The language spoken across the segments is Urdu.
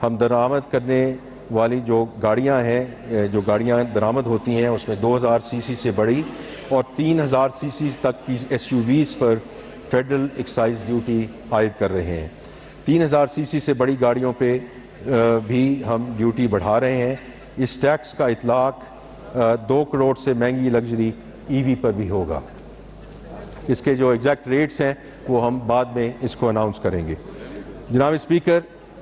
ہم درآمد کرنے والی جو گاڑیاں ہیں، جو گاڑیاں درآمد ہوتی ہیں اس میں 2000 سی سی سے بڑی اور 3000 سی سی تک کی ایس یو ویز پر فیڈرل ایکسائز ڈیوٹی عائد کر رہے ہیں۔ 3000 سی سی سے بڑی گاڑیوں پہ بھی ہم ڈیوٹی بڑھا رہے ہیں۔ اس ٹیکس کا اطلاق 2 کروڑ سے مہنگی لگژری ای وی پر بھی ہوگا۔ اس کے جو ایگزیکٹ ریٹس ہیں وہ ہم بعد میں اس کو اناؤنس کریں گے۔ جناب اسپیکر،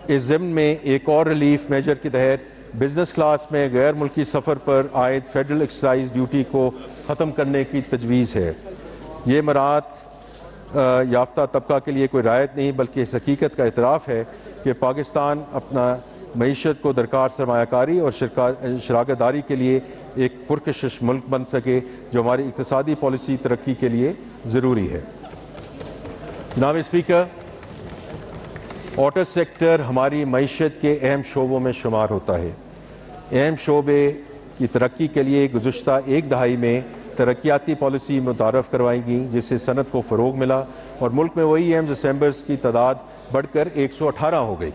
اس ضمن میں ایک اور ریلیف میجر کے تحت بزنس کلاس میں غیر ملکی سفر پر عائد فیڈرل ایکسائز ڈیوٹی کو ختم کرنے کی تجویز ہے۔ یہ مراعات یافتہ طبقہ کے لیے کوئی رعایت نہیں بلکہ اس حقیقت کا اعتراف ہے کہ پاکستان اپنا معیشت کو درکار سرمایہ کاری اور شراکت داری کے لیے ایک پرکشش ملک بن سکے، جو ہماری اقتصادی پالیسی ترقی کے لیے ضروری ہے۔ جناب اسپیکر، آٹو سیکٹر ہماری معیشت کے اہم شعبوں میں شمار ہوتا ہے۔ اہم شعبے کی ترقی کے لیے گزشتہ ایک دہائی میں ترقیاتی پالیسی متعارف کروائی گئی، جس سے صنعت کو فروغ ملا اور ملک میں وہی ایمز اسمبلرز کی تعداد بڑھ کر 118 ہو گئی۔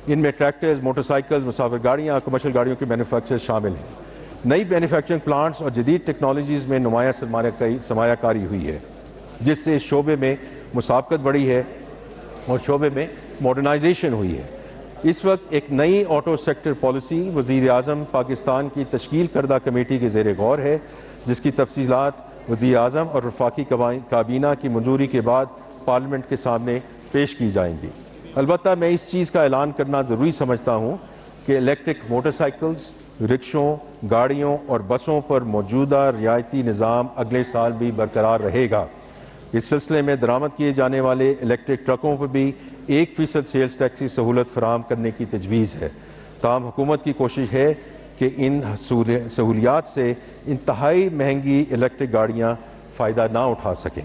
ان میں ٹریکٹرز، موٹر سائیکلز، مسافر گاڑیاں، کمرشل گاڑیوں کے مینوفیکچر شامل ہیں۔ نئی مینوفیکچرنگ پلانٹس اور جدید ٹیکنالوجیز میں نمایاں سرمایہ کاری ہوئی ہے، جس سے اس شعبے میں مسابقت بڑھی ہے اور شعبے میں ماڈرنائزیشن ہوئی ہے۔ اس وقت ایک نئی آٹو سیکٹر پالیسی وزیر اعظم پاکستان کی تشکیل کردہ کمیٹی کے زیر غور ہے، جس کی تفصیلات وزیر اعظم اور وفاقی کابینہ کی منظوری کے بعد پارلیمنٹ کے سامنے پیش کی جائیں گی۔ البتہ میں اس چیز کا اعلان کرنا ضروری سمجھتا ہوں کہ الیکٹرک موٹر سائیکلز، رکشوں، گاڑیوں اور بسوں پر موجودہ رعایتی نظام اگلے سال بھی برقرار رہے گا۔ اس سلسلے میں درآمد کیے جانے والے الیکٹرک ٹرکوں پر بھی 1% سیلز ٹیکس کی سہولت فراہم کرنے کی تجویز ہے۔ تاہم حکومت کی کوشش ہے کہ ان سہولیات سے انتہائی مہنگی الیکٹرک گاڑیاں فائدہ نہ اٹھا سکیں۔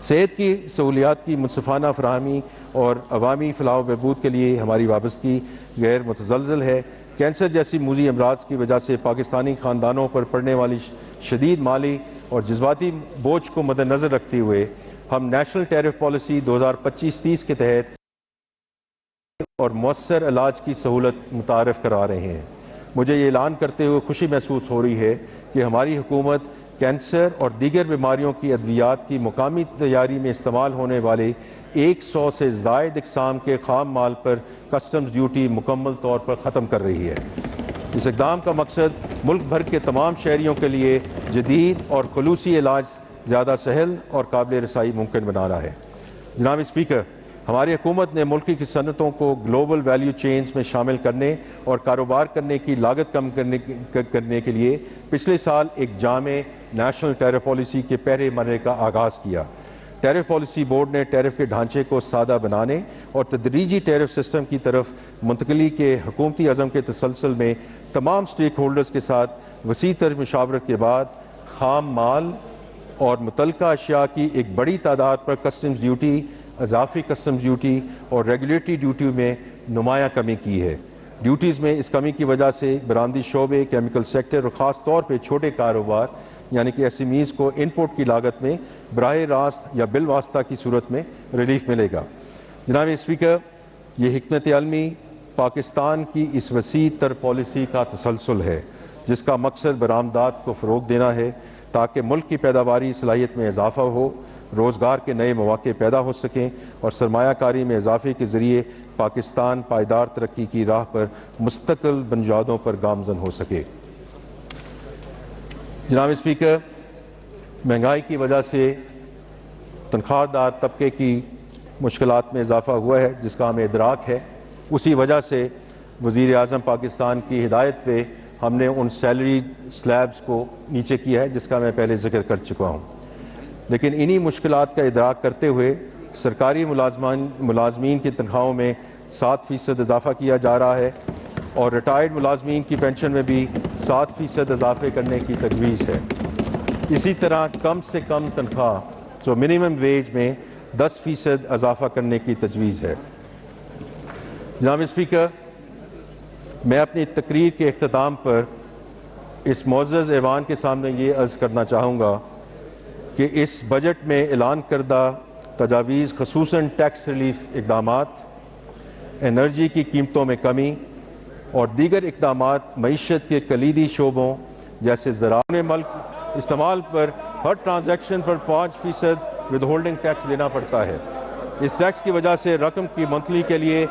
صحت کی سہولیات کی منصفانہ فراہمی اور عوامی فلاح و بہبود کے لیے ہماری وابستگی غیر متزلزل ہے۔ کینسر جیسی موذی امراض کی وجہ سے پاکستانی خاندانوں پر پڑنے والی شدید مالی اور جذباتی بوجھ کو مد نظر رکھتے ہوئے ہم نیشنل ٹیرف پالیسی 2025-30 کے تحت اور مؤثر علاج کی سہولت متعارف کرا رہے ہیں۔ مجھے یہ اعلان کرتے ہوئے خوشی محسوس ہو رہی ہے کہ ہماری حکومت کینسر اور دیگر بیماریوں کی ادویات کی مقامی تیاری میں استعمال ہونے والے 100 سے زائد اقسام کے خام مال پر کسٹمز ڈیوٹی مکمل طور پر ختم کر رہی ہے۔ اس اقدام کا مقصد ملک بھر کے تمام شہریوں کے لیے جدید اور خلوصی علاج زیادہ سہل اور قابل رسائی ممکن بنانا ہے۔ جناب اسپیکر، ہماری حکومت نے ملکی کی صنعتوں کو گلوبل ویلیو چینز میں شامل کرنے اور کاروبار کرنے کی لاگت کم کرنے کے لیے پچھلے سال ایک جامع نیشنل ٹیرف پالیسی کے پہلے مرحلے کا آغاز کیا۔ ٹیرف پالیسی بورڈ نے ٹیرف کے ڈھانچے کو سادہ بنانے اور تدریجی ٹیرف سسٹم کی طرف منتقلی کے حکومتی عزم کے تسلسل میں تمام سٹیک ہولڈرز کے ساتھ وسیع تر مشاورت کے بعد خام مال اور متعلقہ اشیاء کی ایک بڑی تعداد پر کسٹمز ڈیوٹی، اضافی کسٹمز ڈیوٹی اور ریگولیٹری ڈیوٹی میں نمایاں کمی کی ہے۔ ڈیوٹیز میں اس کمی کی وجہ سے برآمدی شعبے، کیمیکل سیکٹر اور خاص طور پہ چھوٹے کاروبار یعنی کہ ایس ایم ایز کو انپورٹ کی لاگت میں براہ راست یا بالواسطہ کی صورت میں ریلیف ملے گا۔ جناب اسپیکر، یہ حکمت عملی پاکستان کی اس وسیع تر پالیسی کا تسلسل ہے، جس کا مقصد برآمدات کو فروغ دینا ہے تاکہ ملک کی پیداواری صلاحیت میں اضافہ ہو، روزگار کے نئے مواقع پیدا ہو سکیں اور سرمایہ کاری میں اضافے کے ذریعے پاکستان پائیدار ترقی کی راہ پر مستقل بنیادوں پر گامزن ہو سکے۔ جناب اسپیکر، مہنگائی کی وجہ سے تنخواہ دار طبقے کی مشکلات میں اضافہ ہوا ہے، جس کا ہمیں ادراک ہے۔ اسی وجہ سے وزیر اعظم پاکستان کی ہدایت پہ ہم نے ان سیلری سلیبز کو نیچے کیا ہے، جس کا میں پہلے ذکر کر چکا ہوں۔ لیکن انہی مشکلات کا ادراک کرتے ہوئے سرکاری ملازمین کی تنخواہوں میں 7% اضافہ کیا جا رہا ہے اور ریٹائرڈ ملازمین کی پینشن میں بھی 7% اضافے کرنے کی تجویز ہے۔ اسی طرح کم سے کم تنخواہ جو منیمم ویج میں 10% اضافہ کرنے کی تجویز ہے۔ جناب اسپیکر، میں اپنی تقریر کے اختتام پر اس معزز ایوان کے سامنے یہ عرض کرنا چاہوں گا کہ اس بجٹ میں اعلان کردہ تجاویز، خصوصاً ٹیکس ریلیف اقدامات، انرجی کی قیمتوں میں کمی اور دیگر اقدامات معیشت کے کلیدی شعبوں جیسے زراعت ملک استعمال پر ہر ٹرانزیکشن پر 5% ود ہولڈنگ ٹیکس دینا پڑتا ہے۔ اس ٹیکس کی وجہ سے رقم کی منتقلی کے لیے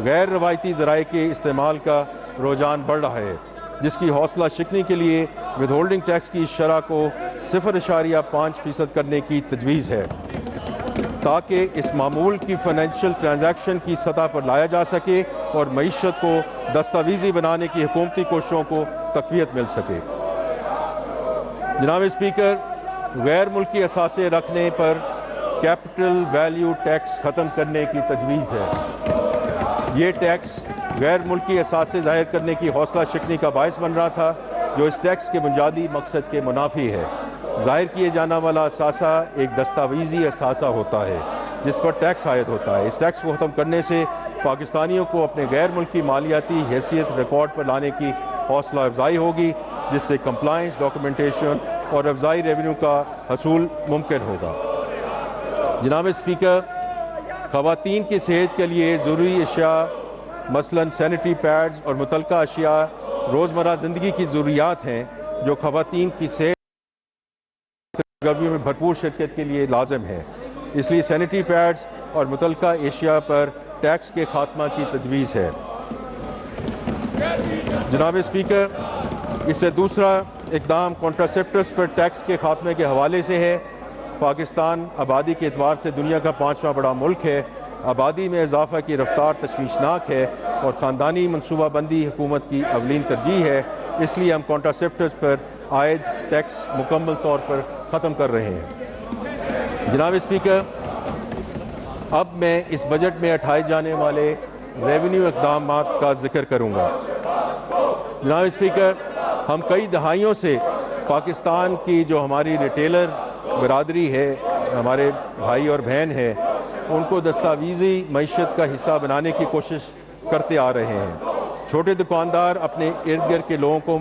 غیر روایتی ذرائع کے استعمال کا رجحان بڑھ رہا ہے، جس کی حوصلہ شکنی کے لیے ود ہولڈنگ ٹیکس کی شرح کو 0.5% کرنے کی تجویز ہے، تاکہ اس معمول کی فائنینشیل ٹرانزیکشن کی سطح پر لایا جا سکے اور معیشت کو دستاویزی بنانے کی حکومتی کوششوں کو تقویت مل سکے۔ جناب اسپیکر، غیر ملکی اثاثے رکھنے پر کیپٹل ویلیو ٹیکس ختم کرنے کی تجویز ہے۔ یہ ٹیکس غیر ملکی اثاثے ظاہر کرنے کی حوصلہ شکنی کا باعث بن رہا تھا، جو اس ٹیکس کے بنیادی مقصد کے منافی ہے۔ ظاہر کیے جانا والا اثاثہ ایک دستاویزی اثاثہ ہوتا ہے جس پر ٹیکس عائد ہوتا ہے۔ اس ٹیکس کو ختم کرنے سے پاکستانیوں کو اپنے غیر ملکی مالیاتی حیثیت ریکارڈ پر لانے کی حوصلہ افزائی ہوگی، جس سے کمپلائنس، ڈاکومنٹیشن اور افزائی ریونیو کا حصول ممکن ہوگا۔ جناب اسپیکر، خواتین کی صحت کے لیے ضروری اشیاء مثلاً سینیٹری پیڈز اور متعلقہ اشیاء روزمرہ زندگی کی ضروریات ہیں جو خواتین کی صحت سرگرمیوں میں بھرپور شرکت کے لیے لازم ہے۔ اس لیے سینیٹری پیڈز اور متعلقہ اشیاء پر ٹیکس کے خاتمہ کی تجویز ہے۔ جناب اسپیکر، اس سے دوسرا اقدام کنٹراسیپٹوس پر ٹیکس کے خاتمے کے حوالے سے ہے۔ پاکستان آبادی کے اعتبار سے دنیا کا 5واں بڑا ملک ہے۔ آبادی میں اضافہ کی رفتار تشویشناک ہے اور خاندانی منصوبہ بندی حکومت کی اولین ترجیح ہے، اس لیے ہم کنٹراسیپٹوس پر عائد ٹیکس مکمل طور پر ختم کر رہے ہیں۔ جناب اسپیکر، اب میں اس بجٹ میں اٹھائے جانے والے ریونیو اقدامات کا ذکر کروں گا۔ جناب اسپیکر، ہم کئی دہائیوں سے پاکستان کی جو ہماری ریٹیلر برادری ہے، ہمارے بھائی اور بہن ہیں، ان کو دستاویزی معیشت کا حصہ بنانے کی کوشش کرتے آ رہے ہیں۔ چھوٹے دکاندار اپنے ارد گرد کے لوگوں کو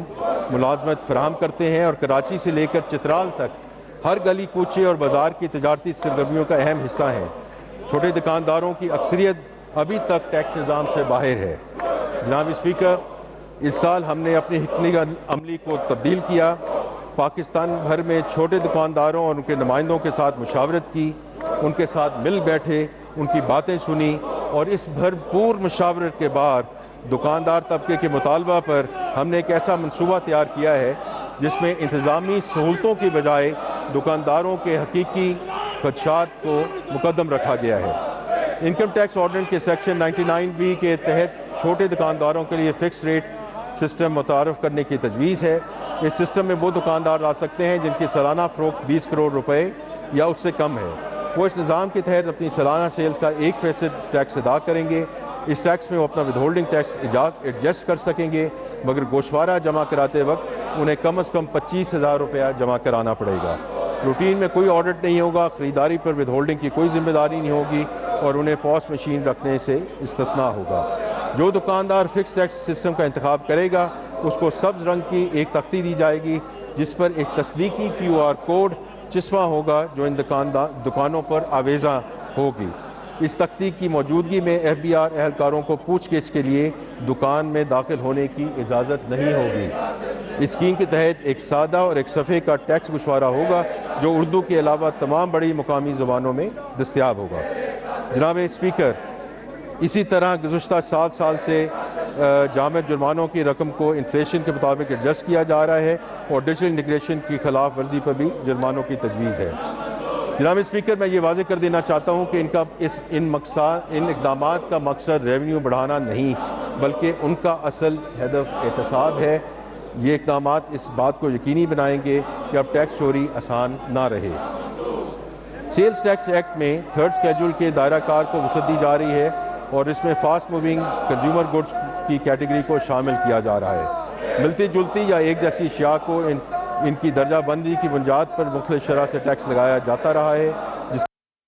ملازمت فراہم کرتے ہیں اور کراچی سے لے کر چترال تک ہر گلی کوچے اور بازار کی تجارتی سرگرمیوں کا اہم حصہ ہیں۔ چھوٹے دکانداروں کی اکثریت ابھی تک ٹیکس نظام سے باہر ہے۔ جناب اسپیکر، اس سال ہم نے اپنی حکمت عملی کو تبدیل کیا، پاکستان بھر میں چھوٹے دکانداروں اور ان کے نمائندوں کے ساتھ مشاورت کی، ان کے ساتھ مل بیٹھے، ان کی باتیں سنی اور اس بھرپور مشاورت کے بعد دکاندار طبقے کے مطالبہ پر ہم نے ایک ایسا منصوبہ تیار کیا ہے جس میں انتظامی سہولتوں کی بجائے دکانداروں کے حقیقی خدشات کو مقدم رکھا گیا ہے۔ انکم ٹیکس آرڈیننس کے سیکشن 99B کے تحت چھوٹے دکانداروں کے لیے فکس ریٹ سسٹم متعارف کرنے کی تجویز ہے۔ اس سسٹم میں وہ دکاندار آ سکتے ہیں جن کی سالانہ فروخت 20 کروڑ روپے یا اس سے کم ہے۔ وہ اس نظام کے تحت اپنی سالانہ سیلز کا 1% ٹیکس ادا کریں گے۔ اس ٹیکس میں وہ اپنا ود ہولڈنگ ٹیکس ایڈجسٹ کر سکیں گے، مگر گوشوارہ جمع کراتے وقت انہیں کم از کم 25,000 روپیہ جمع کرانا پڑے گا۔ روٹین میں کوئی آڈٹ نہیں ہوگا، خریداری پر ود ہولڈنگ کی کوئی ذمہ داری نہیں ہوگی اور انہیں پوس مشین رکھنے سے استثناء ہوگا۔ جو دکاندار فکس ٹیکس سسٹم کا انتخاب کرے گا اس کو سبز رنگ کی ایک تختی دی جائے گی جس پر ایک تصدیقی QR کوڈ چسپاں ہوگا جو ان دکانوں پر آویزاں ہوگی۔ اس تختی کی موجودگی میں FBR اہلکاروں کو پوچھ گچھ کے لیے دکان میں داخل ہونے کی اجازت نہیں ہوگی۔ اس اسکیم کے تحت ایک سادہ اور ایک صفحے کا ٹیکس گوشوارہ ہوگا جو اردو کے علاوہ تمام بڑی مقامی زبانوں میں دستیاب ہوگا۔ جناب اسپیکر، اسی طرح گزشتہ 7 سال سے جامع جرمانوں کی رقم کو انفلیشن کے مطابق ایڈجسٹ کیا جا رہا ہے اور ڈیجیٹل انٹیگریشن کی خلاف ورزی پر بھی جرمانوں کی تجویز ہے۔ جناب اسپیکر، میں یہ واضح کر دینا چاہتا ہوں کہ ان اقدامات کا مقصد ریونیو بڑھانا نہیں بلکہ ان کا اصل ہدف احتساب ہے۔ یہ اقدامات اس بات کو یقینی بنائیں گے کہ اب ٹیکس چوری آسان نہ رہے۔ سیلز ٹیکس ایکٹ میں 3rd شیڈول کے دائرہ کار کو وسعت دی جا رہی ہے اور اس میں فاسٹ موونگ کنزیومر گڈز کی کیٹیگری کو شامل کیا جا رہا ہے۔ ملتی جلتی یا ایک جیسی اشیاء کو ان کی درجہ بندی کی بنیاد پر مختلف شرح سے ٹیکس لگایا جاتا رہا ہے۔